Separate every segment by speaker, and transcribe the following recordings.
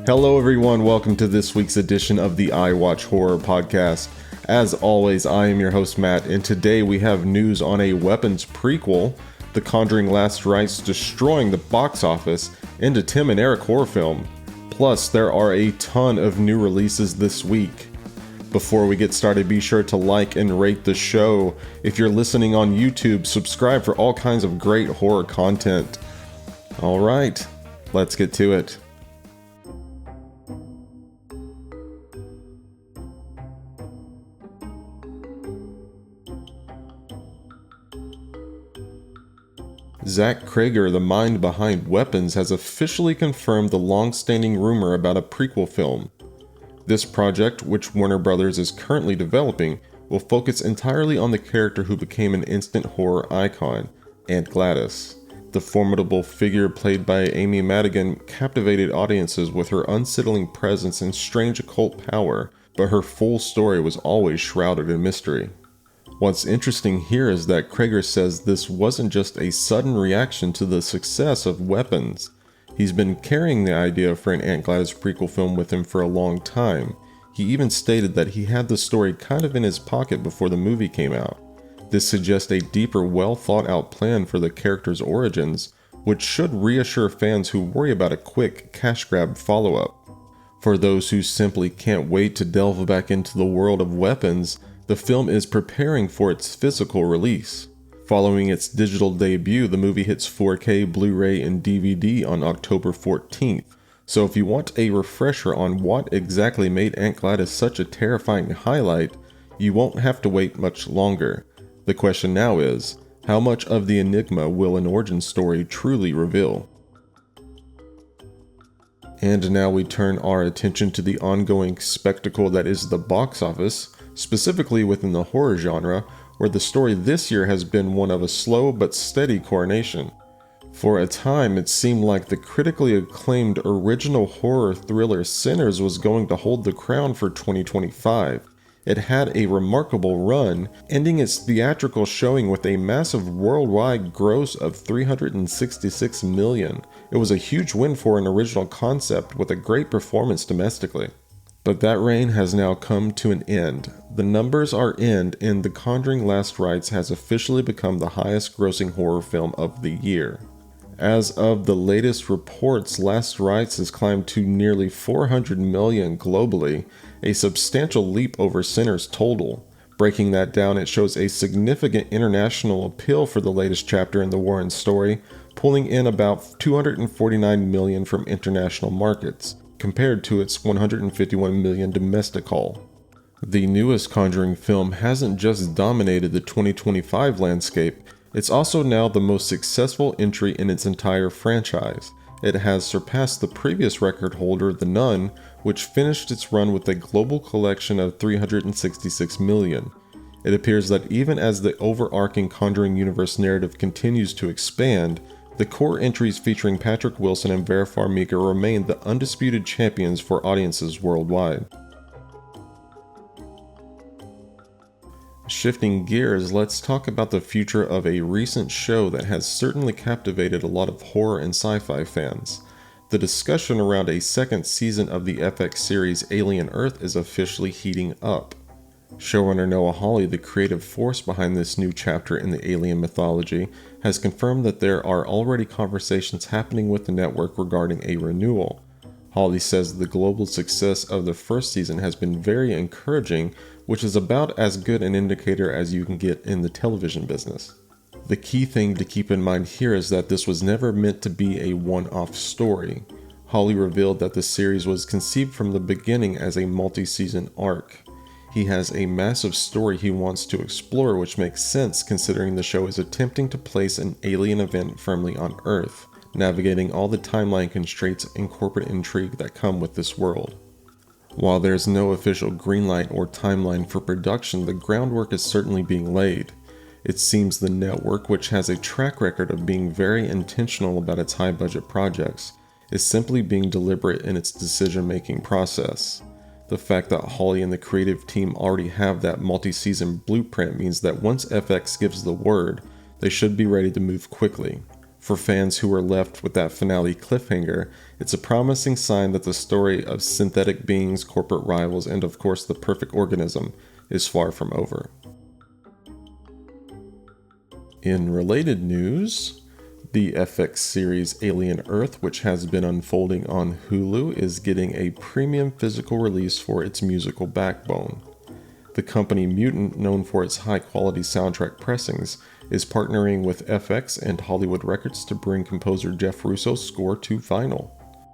Speaker 1: Hello everyone, welcome to this week's edition of the I Watch Horror podcast. As always, I am your host Matt, and today we have news on a Weapons prequel, The Conjuring Last Rites destroying the box office, and a Tim and Eric horror film. Plus, there are a ton of new releases this week. Before we get started, be sure to like and rate the show. If you're listening on YouTube, subscribe for all kinds of great horror content. Alright, let's get to it. Zach Cregger, the mind behind Weapons, has officially confirmed the long-standing rumor about a prequel film. This project, which Warner Bros. Is currently developing, will focus entirely on the character who became an instant horror icon, Aunt Gladys. The formidable figure played by Amy Madigan captivated audiences with her unsettling presence and strange occult power, but her full story was always shrouded in mystery. What's interesting here is that Cregger says this wasn't just a sudden reaction to the success of Weapons. He's been carrying the idea for an Aunt Gladys prequel film with him for a long time. He even stated that he had the story kind of in his pocket before the movie came out. This suggests a deeper, well thought out plan for the character's origins, which should reassure fans who worry about a quick, cash grab follow-up. For those who simply can't wait to delve back into the world of Weapons, the film is preparing for its physical release. Following its digital debut, the movie hits 4K, Blu-ray, and DVD on October 14th. So if you want a refresher on what exactly made Aunt Gladys such a terrifying highlight, you won't have to wait much longer. The question now is, how much of the enigma will an origin story truly reveal? And now we turn our attention to the ongoing spectacle that is the box office, specifically within the horror genre, where the story this year has been one of a slow but steady coronation. For a time, it seemed like the critically acclaimed original horror thriller Sinners was going to hold the crown for 2025. It had a remarkable run, ending its theatrical showing with a massive worldwide gross of $366 million. It was a huge win for an original concept with a great performance domestically. But that reign has now come to an end. The numbers are in, and The Conjuring Last Rites has officially become the highest grossing horror film of the year. As of the latest reports, Last Rites has climbed to nearly $400 million globally, a substantial leap over Sinners' total. Breaking that down, it shows a significant international appeal for the latest chapter in the Warren story, pulling in about $249 million from international markets, compared to its $151 million domestic haul. The newest Conjuring film hasn't just dominated the 2025 landscape, it's also now the most successful entry in its entire franchise. It has surpassed the previous record holder, The Nun, which finished its run with a global collection of $366 million. It appears that even as the overarching Conjuring universe narrative continues to expand, the core entries featuring Patrick Wilson and Vera Farmiga remain the undisputed champions for audiences worldwide. Shifting gears, let's talk about the future of a recent show that has certainly captivated a lot of horror and sci-fi fans. The discussion around a second season of the FX series Alien Earth is officially heating up. Showrunner Noah Hawley, the creative force behind this new chapter in the alien mythology, has confirmed that there are already conversations happening with the network regarding a renewal. Hawley says the global success of the first season has been very encouraging, which is about as good an indicator as you can get in the television business. The key thing to keep in mind here is that this was never meant to be a one-off story. Hawley revealed that the series was conceived from the beginning as a multi-season arc. He has a massive story he wants to explore, which makes sense considering the show is attempting to place an alien event firmly on Earth, navigating all the timeline constraints and corporate intrigue that come with this world. While there's no official greenlight or timeline for production, the groundwork is certainly being laid. It seems the network, which has a track record of being very intentional about its high-budget projects, is simply being deliberate in its decision-making process. The fact that Hawley and the creative team already have that multi-season blueprint means that once FX gives the word, they should be ready to move quickly. For fans who were left with that finale cliffhanger, it's a promising sign that the story of synthetic beings, corporate rivals, and of course the perfect organism is far from over. In related news, the FX series Alien Earth, which has been unfolding on Hulu, is getting a premium physical release for its musical backbone. The company Mutant, known for its high-quality soundtrack pressings, is partnering with FX and Hollywood Records to bring composer Jeff Russo's score to vinyl.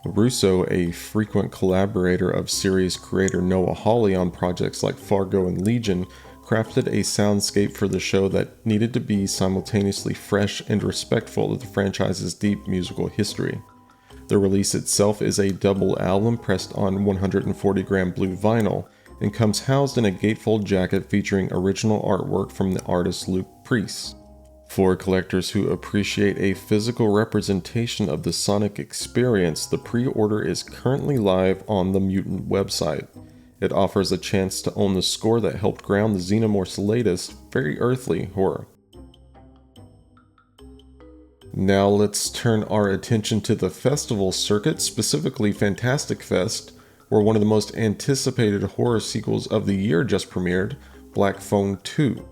Speaker 1: Russo, a frequent collaborator of series creator Noah Hawley on projects like Fargo and Legion, crafted a soundscape for the show that needed to be simultaneously fresh and respectful of the franchise's deep musical history. The release itself is a double album pressed on 140-gram blue vinyl, and comes housed in a gatefold jacket featuring original artwork from the artist Luke Priest. For collectors who appreciate a physical representation of the sonic experience, the pre-order is currently live on the Mutant website. It offers a chance to own the score that helped ground the Xenomorph's latest, very earthly horror. Now let's turn our attention to the festival circuit, specifically Fantastic Fest, where one of the most anticipated horror sequels of the year just premiered, Black Phone 2.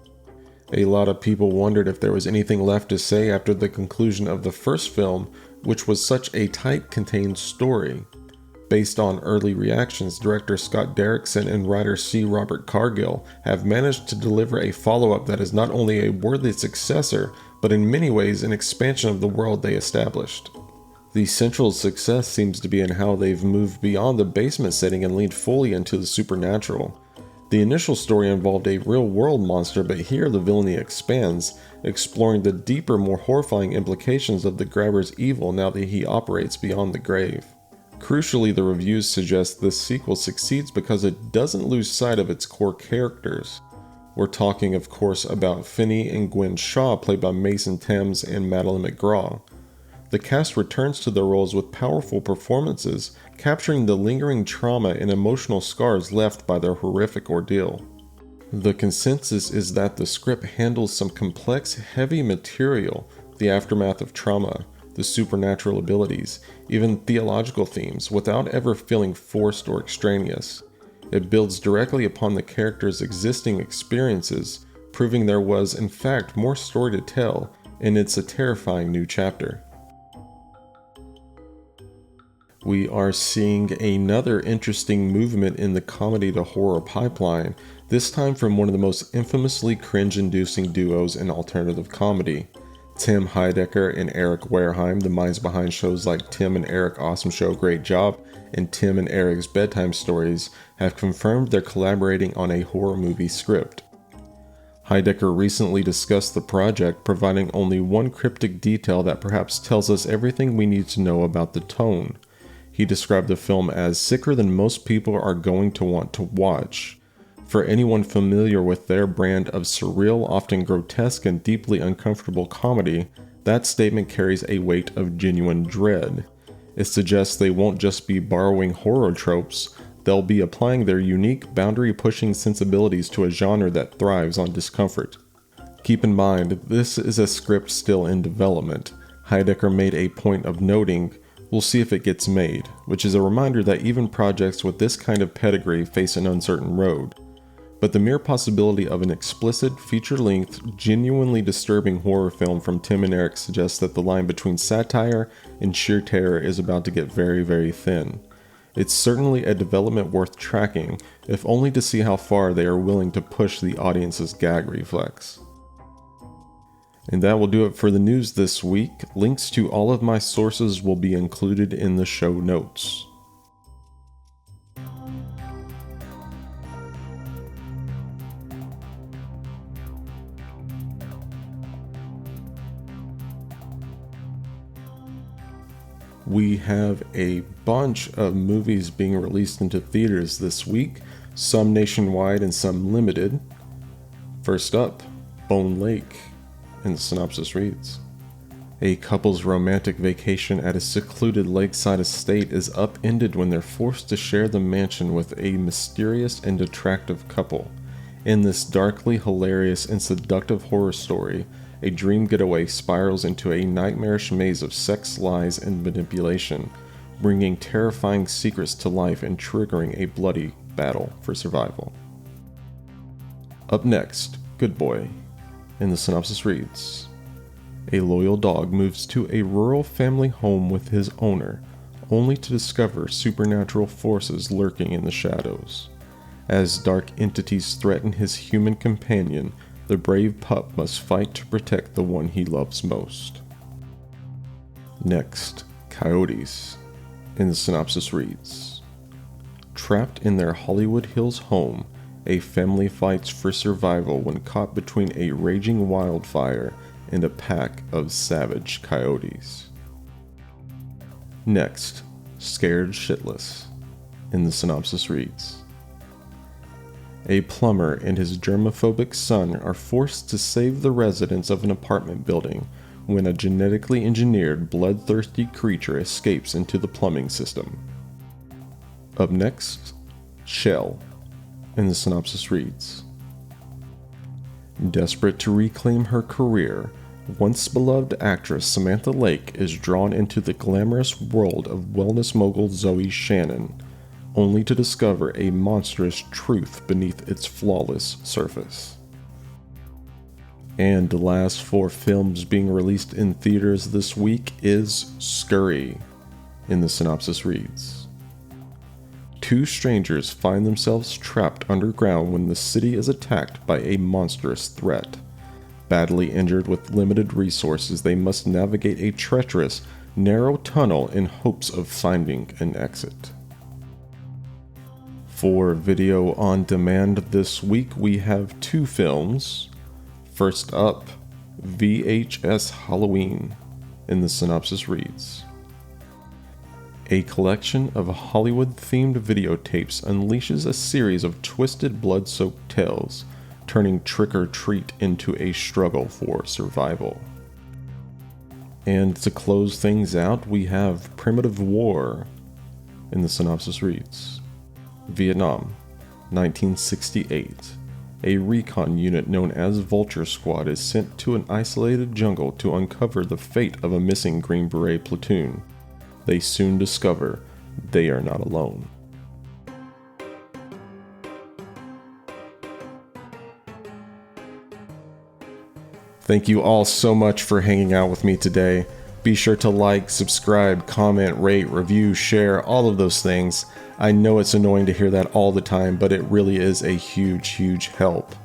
Speaker 1: A lot of people wondered if there was anything left to say after the conclusion of the first film, which was such a tight, contained story. Based on early reactions, director Scott Derrickson and writer C. Robert Cargill have managed to deliver a follow-up that is not only a worthy successor, but in many ways an expansion of the world they established. The central success seems to be in how they've moved beyond the basement setting and leaned fully into the supernatural. The initial story involved a real-world monster, but here the villainy expands, exploring the deeper, more horrifying implications of the Grabber's evil now that he operates beyond the grave. Crucially, the reviews suggest this sequel succeeds because it doesn't lose sight of its core characters. We're talking, of course, about Finney and Gwen Shaw, played by Mason Thames and Madeline McGraw. The cast returns to their roles with powerful performances, capturing the lingering trauma and emotional scars left by their horrific ordeal. The consensus is that the script handles some complex, heavy material, the aftermath of trauma, the supernatural abilities, even theological themes, without ever feeling forced or extraneous. It builds directly upon the characters' existing experiences, proving there was, in fact, more story to tell, and it's a terrifying new chapter. We are seeing another interesting movement in the comedy to horror pipeline, this time from one of the most infamously cringe-inducing duos in alternative comedy. Tim Heidecker and Eric Wareheim, the minds behind shows like Tim and Eric Awesome Show Great Job and Tim and Eric's Bedtime Stories, have confirmed they're collaborating on a horror movie script. Heidecker recently discussed the project, providing only one cryptic detail that perhaps tells us everything we need to know about the tone. He described the film as sicker than most people are going to want to watch. For anyone familiar with their brand of surreal, often grotesque and deeply uncomfortable comedy, that statement carries a weight of genuine dread. It suggests they won't just be borrowing horror tropes, they'll be applying their unique, boundary-pushing sensibilities to a genre that thrives on discomfort. Keep in mind, this is a script still in development. Heidecker made a point of noting, "We'll see if it gets made," which is a reminder that even projects with this kind of pedigree face an uncertain road. But the mere possibility of an explicit, feature-length, genuinely disturbing horror film from Tim and Eric suggests that the line between satire and sheer terror is about to get very, very thin. It's certainly a development worth tracking, if only to see how far they are willing to push the audience's gag reflex. And that will do it for the news this week. Links to all of my sources will be included in the show notes. We have a bunch of movies being released into theaters this week, some nationwide and some limited. First up, Bone Lake. And the synopsis reads, a couple's romantic vacation at a secluded lakeside estate is upended when they're forced to share the mansion with a mysterious and attractive couple. In this darkly hilarious and seductive horror story, a dream getaway spirals into a nightmarish maze of sex, lies, and manipulation, bringing terrifying secrets to life and triggering a bloody battle for survival. Up next, Good Boy. And the synopsis reads, a loyal dog moves to a rural family home with his owner, only to discover supernatural forces lurking in the shadows. As dark entities threaten his human companion, the brave pup must fight to protect the one he loves most. Next, Coyotes. And the synopsis reads, trapped in their Hollywood Hills home, a family fights for survival when caught between a raging wildfire and a pack of savage coyotes. Next, Scared Shitless. And the synopsis reads, a plumber and his germophobic son are forced to save the residents of an apartment building when a genetically engineered bloodthirsty creature escapes into the plumbing system. Up next, Shell. And the synopsis reads, desperate to reclaim her career, once beloved actress Samantha Lake is drawn into the glamorous world of wellness mogul Zoe Shannon, only to discover a monstrous truth beneath its flawless surface. And the last 4 films being released in theaters this week is Scurry. And the synopsis reads, 2 strangers find themselves trapped underground when the city is attacked by a monstrous threat. Badly injured with limited resources, they must navigate a treacherous, narrow tunnel in hopes of finding an exit. For video on demand this week, we have 2 films. First up, VHS Halloween, and the synopsis reads, a collection of Hollywood-themed videotapes unleashes a series of twisted blood-soaked tales, turning trick-or-treat into a struggle for survival. And to close things out, we have Primitive War, and the synopsis reads, Vietnam, 1968. A recon unit known as Vulture Squad is sent to an isolated jungle to uncover the fate of a missing Green Beret platoon. They soon discover they are not alone. Thank you all so much for hanging out with me today. Be sure to like, subscribe, comment, rate, review, share, all of those things. I know it's annoying to hear that all the time, but it really is a huge, huge help.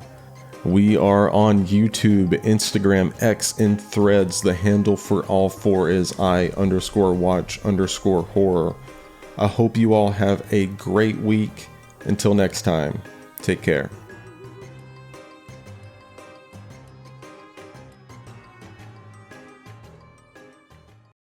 Speaker 1: We are on YouTube, Instagram, X, and Threads. The handle for all 4 is I_watch_horror. I hope you all have a great week. Until next time, take care.